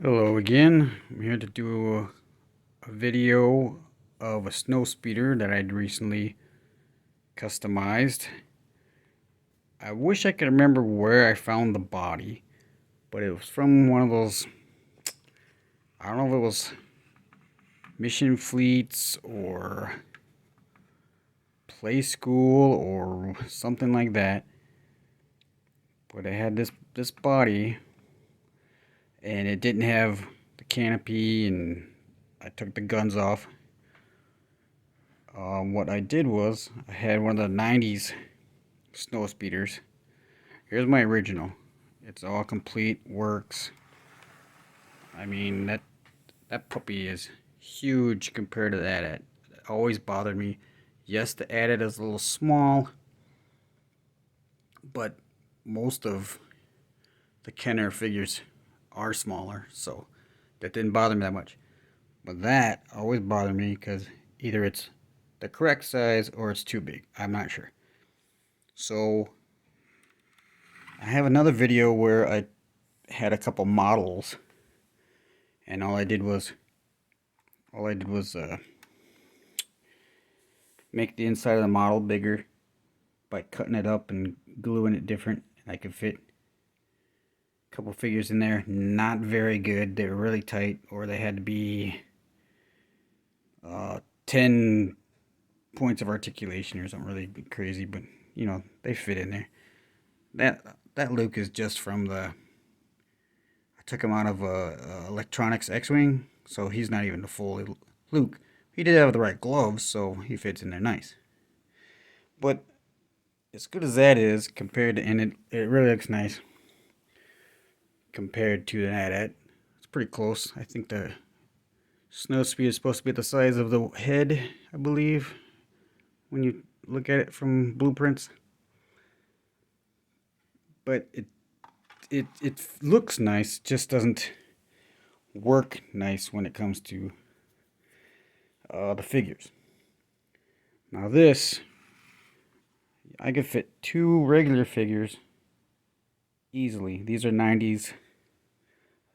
Hello again. I'm here to do a video of a snow speeder that I'd recently customized. I wish I could remember where I found the body, but it was from one of those, I don't know if it was Mission Fleets or Play School or something like that. But it had this body, and it didn't have the canopy, and I took the guns off. What I did was I had one of the 90s snow speeders. Here's my original. It's all complete, works. I mean, that puppy is huge compared to that. It always bothered me. Yes, the AT-AT is a little small, but most of the Kenner figures are smaller, so that didn't bother me that much. But that always bothered me because either it's the correct size or it's too big. I'm not sure. So I have another video where I had a couple models, and all I did was make the inside of the model bigger by cutting it up and gluing it different. And I could fit a couple figures in there. Not very good. They were really tight, or they had to be 10 points of articulation or something really crazy. But you know, they fit in there. That Luke is just from the. I took him out of Electronics X-Wing, so he's not even the full Luke. He did have the right gloves, so he fits in there nice. But as good as that is, compared to, and it really looks nice compared to that. It's pretty close. I think the snow speed is supposed to be the size of the head, I believe, when you look at it from blueprints. But it looks nice, just doesn't work nice when it comes to the figures. Now this, I could fit two regular figures easily. These are 90s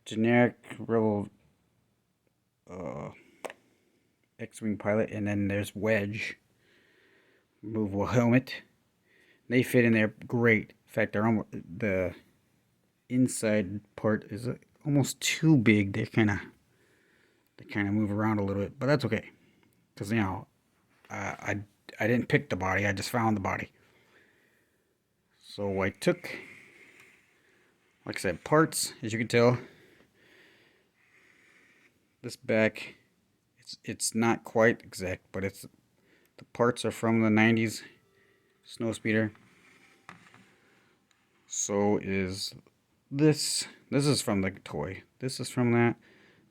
generic Rebel X-Wing pilot, and then there's Wedge, removable helmet. They fit in there great. In fact, the inside part is almost too big. They kind of move around a little bit, but that's okay, because I didn't pick the body. I just found the body. So I took, like I said, parts. As you can tell, this back, it's not quite exact, but the parts are from the 90s snowspeeder. So is this. This is from the toy. This is from that.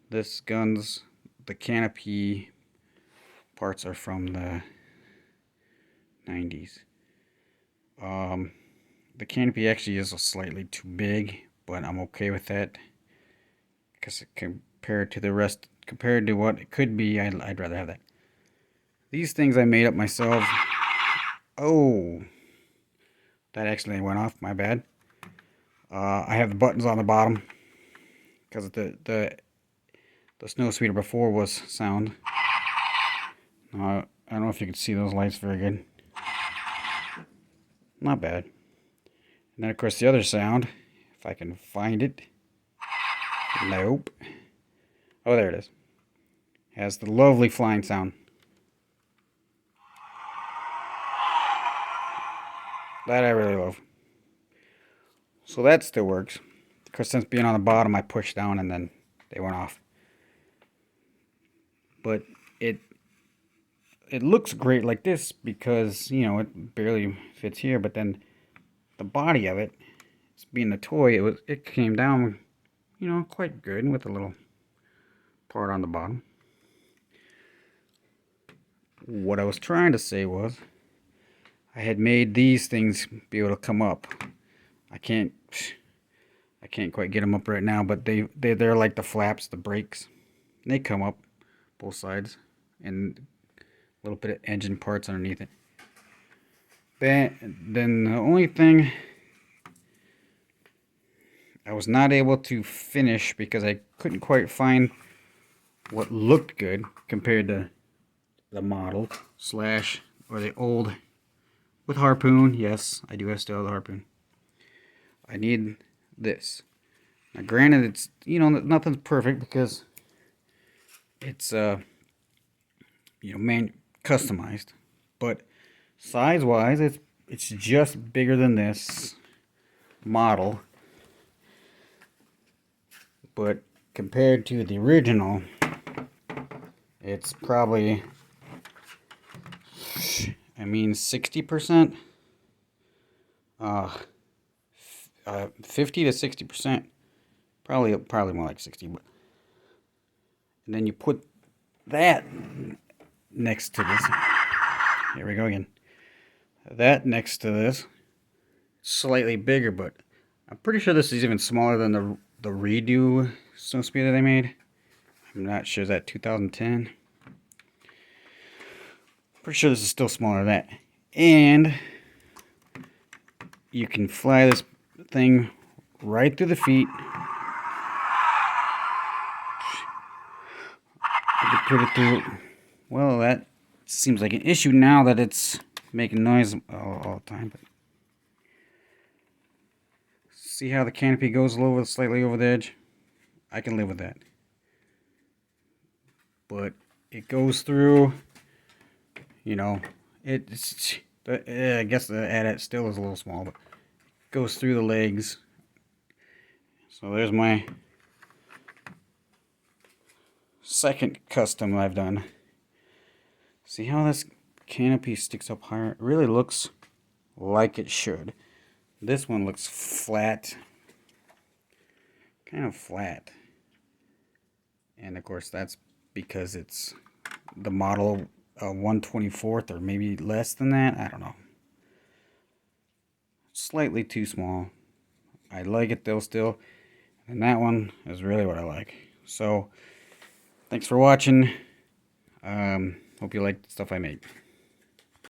This guns, the canopy parts are from the 90s. The canopy actually is slightly too big, but I'm okay with that because compared to the rest, compared to what it could be, I'd rather have that. These things I made up myself. Oh, that accidentally went off. My bad. I have the buttons on the bottom because the snow speeder before was sound. I don't know if you can see those lights very good. Not bad. And then of course the other sound, if I can find it. Nope. Oh, there it is. Has the lovely flying sound. That I really love. So that still works. Of course, since being on the bottom, I pushed down and then they went off. But it looks great like this because, you know, it barely fits here. But then the body of it, being a toy, it came down, you know, quite good with a little part on the bottom. What I was trying to say was, I had made these things be able to come up. I can't quite get them up right now, but they're like the flaps, the brakes. They come up both sides, and a little bit of engine parts underneath it. Then the only thing I was not able to finish because I couldn't quite find what looked good compared to the model slash or the old with harpoon. Yes, I do have still the harpoon. I need this. Now granted, it's, you know, nothing's perfect because it's you know, customized, but size wise it's just bigger than this model, but compared to the original it's probably, I mean, 60%, 50 to 60%, probably more like 60. But and then you put that next to this. Here we go again. That next to this, slightly bigger, but I'm pretty sure this is even smaller than the redo snowspeeder they made. I'm not sure. Is that 2010? Pretty sure this is still smaller than that. And you can fly this thing right through the feet. You can put it through. Well, that seems like an issue now that it's making noise all the time. But see how the canopy goes a little slightly over the edge? I can live with that. But it goes through, you know, it's, I guess the AT-AT still is a little small, but it goes through the legs. So there's my second custom I've done. See how this canopy sticks up higher? It really looks like it should. This one looks flat, kind of flat. And of course that's because it's the model 1/24 or maybe less than that. I don't know. Slightly too small. I like it though still. And that one is really what I like. So thanks for watching. Hope you liked the stuff I made.